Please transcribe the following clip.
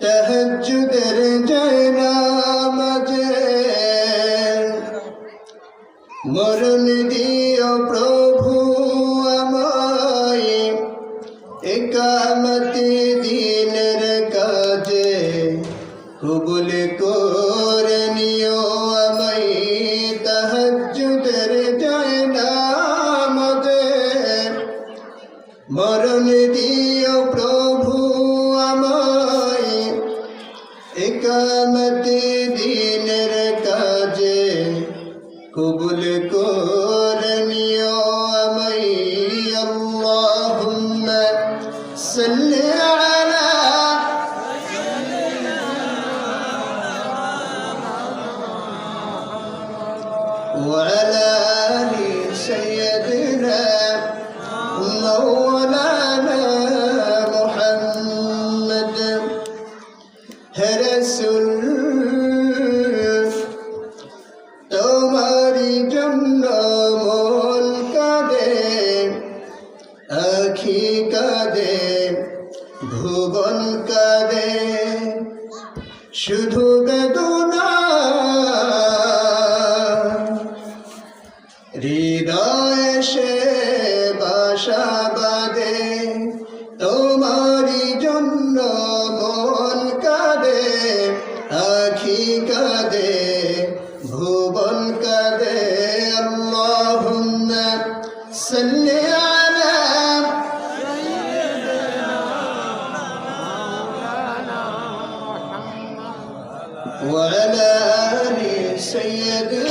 তাহাজ্জুদের যায় নামাজে মরণ দিও প্রভু আমায় ইকামতে দ্বীনের কাজে কবুল করে নিও আমায় তাহাজ্জুদের যায় নামাজে মরণ দিও প্রভু আমায় ইকামতে দ্বীনের কাজে কবুল করে নিও আমায় আল্লাহুম্মা সাল্লি আলা وعلى آل سيدنا مولانا محمد رسول তোমারি জন্য মন কাঁদে আখি কাঁদে ভুবন কাঁদে শুধু বেদনা হৃদয়ে সে বাসা বাঁধে তোমারি জন্য মন কাঁদে আখি কাঁদে ভুবন কাঁদে আল্লাহুম্মা সাল্লি আলা ওয়া আলা আলি সাইয়্যিদিনা